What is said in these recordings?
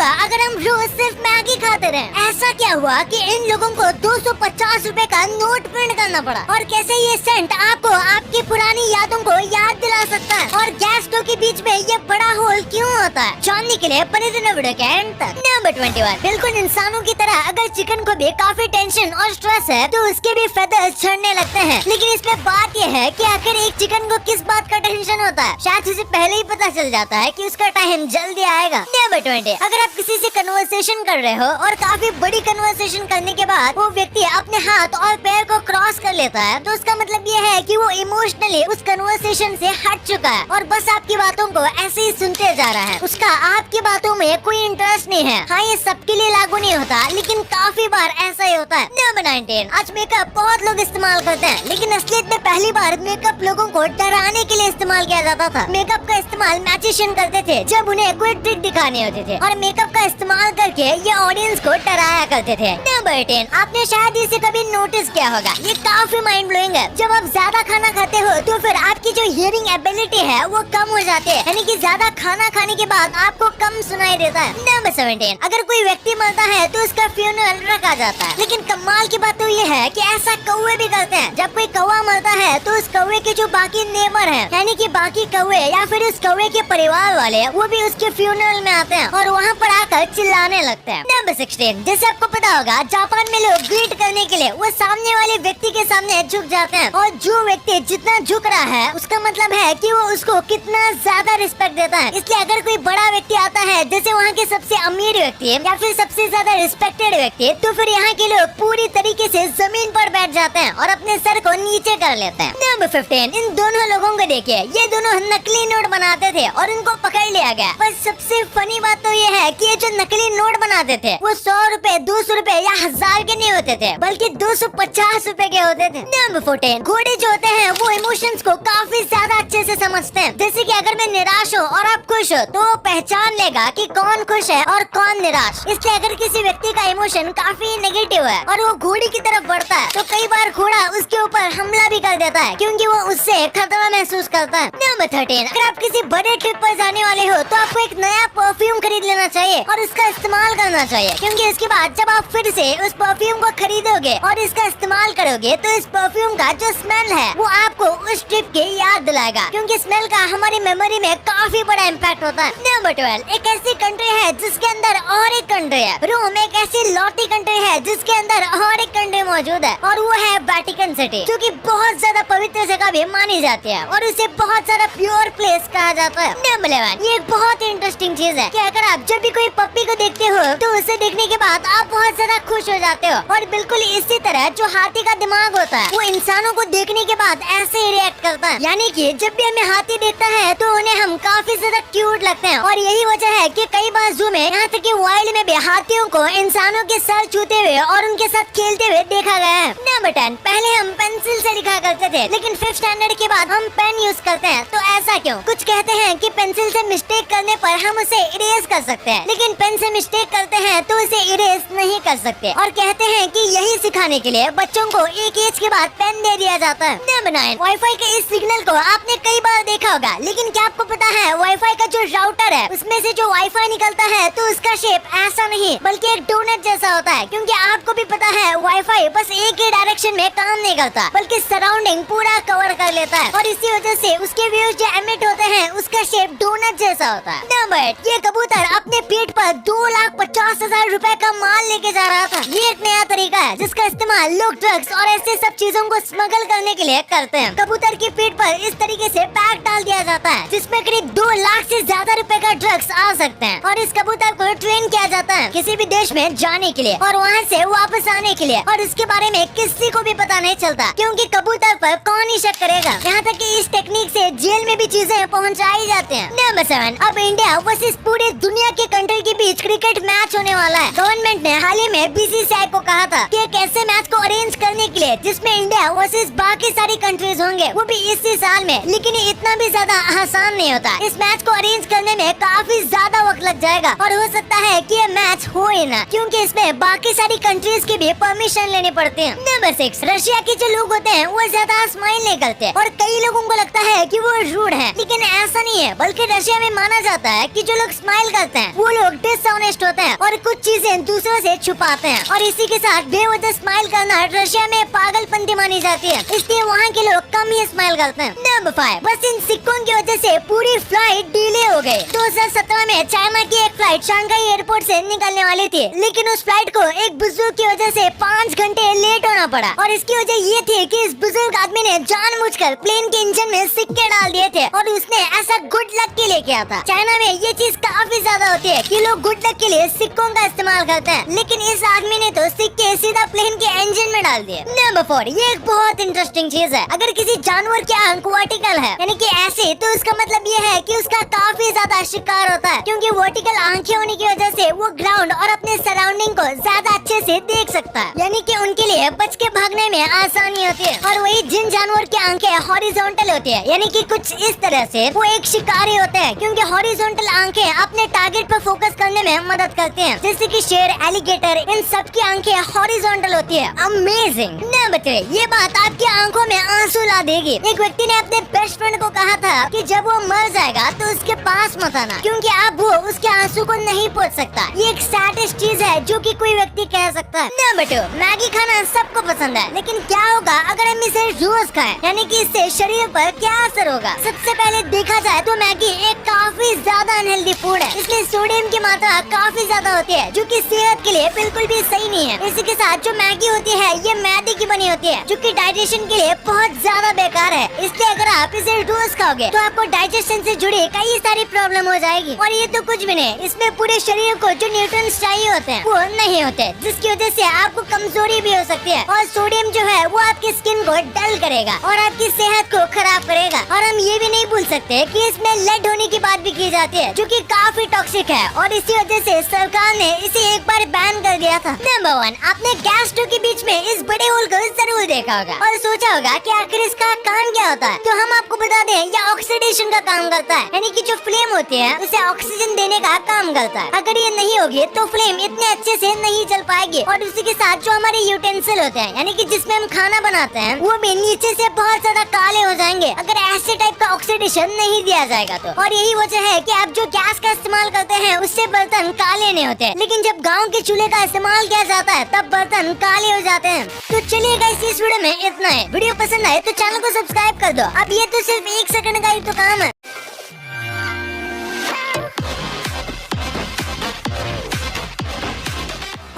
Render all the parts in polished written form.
होगा अगर हम रोज सिर्फ मैगी खाते रहे। ऐसा क्या हुआ कि इन लोगों को 250 रुपए का नोट प्रिंट करना पड़ा, और कैसे ये सेंट आपको आपकी पुरानी यादों को याद दिला सकता है, और गैस स्टोव के बीच में ये बड़ा होल क्यों होता है, जानने के लिए बने रहना वीडियो के एंड तक। नंबर 21, बिल्कुल इंसानों की तरह अगर चिकन को भी काफी टेंशन और स्ट्रेस है तो उसके भी फेदर्स झड़ने लगते हैं। लेकिन इसमें बात यह है कि आखिर एक चिकन को किस बात का टेंशन होता है, शायद उसे पहले ही पता चल जाता है कि उसका टाइम जल्दी आएगा। नंबर 20, अगर आप किसी से कन्वर्सेशन कर रहे हो और काफी बड़ी कन्वर्सेशन करने के बाद वो व्यक्ति अपने हाथ और पैर को क्रॉस कर लेता है तो उसका मतलब ये है कि वो इमोशनली उस कन्वर्सेशन से हट चुका है और बस आपकी बातों को ऐसे ही सुनते जा रहा है। उसका आपकी बातों में कोई इंटरेस्ट नहीं है। हाँ, ये सबके लिए लागू नहीं होता, लेकिन काफी बार ऐसा ही होता है। नंबर 19, आज मेकअप बहुत लोग इस्तेमाल करते हैं, लेकिन असलियत में पहली बार मेकअप लोगों को डराने के लिए इस्तेमाल किया जाता था। मेकअप का इस्तेमाल मैजिशियन करते थे जब उन्हें कोई ट्रिक दिखानी होती थी, और मेकअप का इस्तेमाल करके ये ऑडियंस को डराया करते थे। नंबर 10, आपने शायद इसे कभी नोटिस किया होगा, ये काफी माइंड ब्लोइंग है। जब आप ज्यादा खाना खाते हो तो फिर आपकी जो हियरिंग एबिलिटी है वो कम हो जाती है, यानी कि ज्यादा खाना खाने के बाद आपको कम सुनाई देता है। नंबर 17, अगर कोई व्यक्ति मरता है तो उसका फ्यूनरल रखा जाता है, लेकिन कमाल की बात तो ये है कि ऐसा कौवे भी करते हैं। जब कोई कौवा मरता है तो उस कौवे के जो बाकी नेबर हैं, यानी कि बाकी कौवे या फिर उस कौवे के परिवार वाले, वो भी उसके फ्यूनरल में आते हैं और वहाँ पर आकर चिल्लाने लगते हैं। नंबर 16, जैसे आपको पता होगा जापान में लोग ग्रीट करने के लिए वो सामने वाले व्यक्ति के सामने झुक जाते हैं, और जो व्यक्ति जितना झुक रहा है उसका मतलब है कि वो उसको कितना ज्यादा रिस्पेक्ट देता है। इसलिए अगर कोई बड़ा व्यक्ति आता है, जैसे वहाँ के सबसे अमीर व्यक्ति या फिर सबसे ज्यादा रिस्पेक्टेड व्यक्ति, तो फिर यहाँ के लोग पूरी तरीके से जमीन पर बैठ जाते हैं और अपने सर को नीचे कर लेते हैं। नंबर 15, इन दोनों लोगों को देखिए, ये दोनों नकली नोट बनाते थे और उनको पकड़ लिया गया। पर सबसे फनी बात तो ये है कि ये जो नकली नोट बनाते थे वो 100 रुपए, 200 रुपए या 1000 के नहीं होते थे, बल्कि 250 रुपए के होते थे। नंबर 14, घोड़े जो होते हैं वो इमोशंस को काफी ज्यादा अच्छे से समझते हैं। जैसे कि अगर मैं निराश हूँ और आप खुश हो तो वो पहचान लेगा कि कौन खुश है और कौन निराश। इसलिए अगर किसी व्यक्ति का इमोशन काफी नेगेटिव है और वो घोड़ी की तरफ बढ़ता है तो कई बार घोड़ा उसके ऊपर हमला भी कर देता है, क्योंकि वो उससे खतरा महसूस करता है। नंबर 13, अगर आप किसी बड़े ट्रिप पर जाने वाले हो तो आपको एक नया परफ्यूम खरीद लेना चाहिए और उसका इस्तेमाल करना चाहिए, क्योंकि इसके बाद जब आप फिर से उस परफ्यूम को खरीदोगे और इसका इस्तेमाल करोगे तो इस परफ्यूम का जो स्मेल है वो आपको उस ट्रिप की याद दिलाएगा, क्योंकि स्मेल का हमारी मेमोरी में काफी बड़ा इम्पैक्ट होता है। नंबर 12, एक ऐसी कंट्री है जिसके अंदर और एक कंट्री है। रोम एक ऐसी लौटी कंट्री है जिसके अंदर और एक कंट्री मौजूद है, और वो है वेटिकन सिटी, जो कि बहुत ज्यादा पवित्र जगह भी मानी जाती है और उसे बहुत ज्यादा प्योर प्लेस कहा जाता है। नंबर 11, ये एक बहुत ही इंटरेस्टिंग चीज है कि अगर आप जब भी कोई पप्पी को देखते हो तो उसे देखने के बाद आप बहुत ज्यादा खुश हो जाते हो, और बिल्कुल इसी तरह जो हाथी का दिमाग होता है वो इंसानों को देखने के बाद ऐसे ही रिएक्ट करता है, यानी कि जब भी हमें हाथी देखता है तो उन्हें हम काफी ज्यादा क्यूट लगते हैं। और यही वजह है कि कई बार जू में, यहाँ तक कि वाइल्ड में भी हाथियों को इंसानों के सर छूते हुए और उनके साथ खेलते हुए देखा गया है। नंबर 10, पहले हम पेंसिल से लिखा करते थे, लेकिन 5th स्टैंडर्ड के बाद हम पेन यूज करते हैं। तो ऐसा क्यों? कुछ कहते हैं कि पेंसिल से मिस्टेक करने पर हम उसे इरेज कर सकते हैं, लेकिन पेन से मिस्टेक करते हैं तो उसे इरेज नहीं कर सकते, और कहते हैं कि यही सिखाने के लिए बच्चों को एक एज के बाद पेन दे दिया जाता है। नंबर 9, वाईफाई के इस सिग्नल को आपने कई बार देखा होगा, लेकिन क्या आपको पता है वाईफाई का जो राउटर है उसमें से जो वाईफाई निकलता है तो उसका शेप ऐसा नहीं बल्कि एक डोनट जैसा होता है, क्योंकि आपको भी पता है वाईफाई बस एक ही डायरेक्शन में काम नहीं करता बल्कि सराउंडिंग पूरा कवर कर लेता है, और इसी वजह से उसके व्यूज जो एमिट होते हैं उसका शेप डोनट जैसा होता है। नंबर 8, ये कबूतर अपने पीठ पर 2,50,000 रुपए का माल लेके जा रहा था। ये एक नया तरीका है जिसका इस्तेमाल लोग ड्रग्स और ऐसे सब चीजों को स्मगल करने के लिए करते हैं। कबूतर की पीठ पर इस तरीके से पैक डाल दिया जाता है जिसमें करीब 2 लाख से ज्यादा रुपए का ड्रग्स आ सकते हैं, और इस कबूतर को ट्रेन किया जाता है किसी भी देश में जाने के लिए और वहाँ से वापस आने के लिए, और इसके बारे में किसी को भी पता नहीं चलता, क्योंकि कबूतर पर कौन ही शक करेगा। यहाँ तक कि इस टेक्निक से जेल में भी चीजें पहुँचाई जाती हैं। नंबर 7, अब इंडिया वर्सेस पूरी दुनिया के कंट्री के बीच क्रिकेट मैच होने वाला है। गवर्नमेंट ने हाल ही में बीसीसीआई को कहा था कि एक ऐसे मैच को अरेंज करने के लिए जिसमें इंडिया वर्सेस बाकी सारी कंट्रीज होंगे, वो भी इसी साल में, लेकिन ये इतना भी ज्यादा आसान नहीं होता। इस मैच को अरेंज करने में काफी ज्यादा वक्त लग जाएगा और हो सकता है कि ये मैच हो ही ना, क्योंकि इसमें बाकी सारी कंट्रीज की भी परमिशन लेनी पड़ती है। नंबर 6, रशिया के जो लोग होते हैं वो ज्यादा स्माइल नहीं करते और कई लोगों को लगता है कि वो रूड है, लेकिन ऐसा नहीं है, बल्कि रशिया में माना जाता है कि जो लोग स्माइल करते हैं वो लोग डिसऑनेस्ट होते और कुछ चीजें दूसरों से छुपाते हैं। और इसी के साथ बेवजह स्माइल करना रशिया में पागलपंती मानी जाती है, इसलिए वहाँ के लोग कम ही स्माइल करते हैं। नंबर 5, बस इन सिक्कों की वजह से पूरी फ्लाइट डिले हो गई। 2017 में चाइना की एक फ्लाइट शंघाई एयरपोर्ट से निकलने वाली थी, लेकिन उस फ्लाइट को एक बुजुर्ग की वजह से 5 घंटे लेट होना पड़ा। और इसकी वजह ये थी कि इस बुजुर्ग आदमी ने जानबूझकर प्लेन के इंजन में सिक्के डाल दिए थे और उसने ऐसा गुड लक के लिए किया था। चाइना में ये चीज काफी ज्यादा होती है कि लोग गुड लक के लिए सिक्कों का इस्तेमाल करते हैं, लेकिन इस आदमी ने तो सिक्के सीधा प्लेन के इंजन में डाल दिए। नंबर 4, ये एक बहुत इंटरेस्टिंग चीज है। अगर किसी जानवर की आंख वर्टिकल है यानी कि ऐसे, तो उसका मतलब ये है कि उसका काफी ज्यादा शिकार होता है, क्योंकि वर्टिकल आंखें होने की वजह से वो ग्राउंड और अपने सराउंडिंग को ज्यादा अच्छे से देख सकता है, यानी कि उनके लिए बच के भागने में आसानी होती है। और वही जिन जानवर की आंखें हॉरिजॉन्टल होती है, यानी कि कुछ इस तरह से, वो एक शिकारी होते हैं, क्योंकि हॉरिजॉन्टल आंखें अपने टारगेट पर फोकस करने में मदद करते हैं, जैसे कि शेर, एलिगेटर, इन सब की आंखें हॉरिजॉन्टल होती है। अमेजिंग। नंबर 3, ये बात आपकी आंखों में आंसू ला देगी। एक व्यक्ति ने अपने बेस्ट फ्रेंड को कहा था कि जब वो मर जाएगा तो उसके पास मत आना, क्योंकि अब वो उसके आंसू को नहीं पोंछ सकता। ये एक सैडेस्ट चीज है जो कि कोई व्यक्ति कह सकता है। नंबर 2, मैगी खाना सबको पसंद है, लेकिन क्या होगा अगर हम इसे रोज खाएं, यानी कि इससे शरीर पर क्या असर होगा? सबसे पहले देखा जाए तो मैगी एक काफी ज्यादा अनहेल्दी फूड है, इसलिए सोडियम की मात्रा काफी ज्यादा होती है, जो कि सेहत के लिए बिल्कुल भी सही नहीं है। इसी के साथ जो मैगी होती है ये मैदे की बनी होती है, जो कि डाइजेशन के लिए बहुत ज्यादा बेकार है, इसलिए अगर आप इसे रोज खाओगे तो आपको डाइजेशन से जुड़ी कई सारी प्रॉब्लम हो जाएगी। और ये तो कुछ भी नहीं, इसमें पूरे शरीर को जो न्यूट्रिएंट्स चाहिए होते हैं वो नहीं होते, जिसकी वजह से आपको कमजोरी भी हो सकती है। और सोडियम जो है वो आपकी स्किन को डल करेगा और आपकी सेहत को खराब करेगा। और हम ये भी नहीं भूल सकते कि इसमें लेड होने की बात भी की जाती है, जो कि काफी टॉक्सिक है, और इसी वजह से सरकार ने इसे एक बार बैन कर दिया था। नंबर 1, आपने गैस स्टोव के बीच में इस बड़े होल को जरूर देखा होगा और सोचा होगा कि आखिर इसका काम क्या होता है। तो हम आपको बता दें, यह ऑक्सीडेशन का काम करता है, यानी कि जो फ्लेम होती है उसे ऑक्सीजन देने का काम करता है। अगर ये नहीं होगी तो फ्लेम इतने अच्छे से नहीं चल पाएगी। और उसी के साथ जो हमारे यूटेंसिल होते हैं, यानी कि जिसमें हम खाना बनाते हैं, वो भी नीचे से बहुत ज्यादा काले हो जाएंगे अगर ऐसे टाइप का ऑक्सीडेशन नहीं दिया जाएगा तो। और यही वजह है कि आप जो गैस का इस्तेमाल करते हैं उससे बर्तन काले नहीं होते, लेकिन जब गाँव के चूल्हे का इस्तेमाल किया जाता है तब बर्तन काले हो जाते हैं। तो चलिए गाइस, इस वीडियो में इतना है। वीडियो पसंद आए तो चैनल को सब्सक्राइब कर दो। अब ये तो सिर्फ 1 सेकंड का ही तो काम है।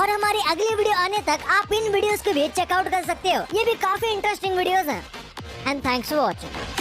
और हमारी अगली वीडियो आने तक आप इन वीडियोस को भी चेकआउट कर सकते हो, ये भी काफी इंटरेस्टिंग वीडियोस हैं। And thanks for watching.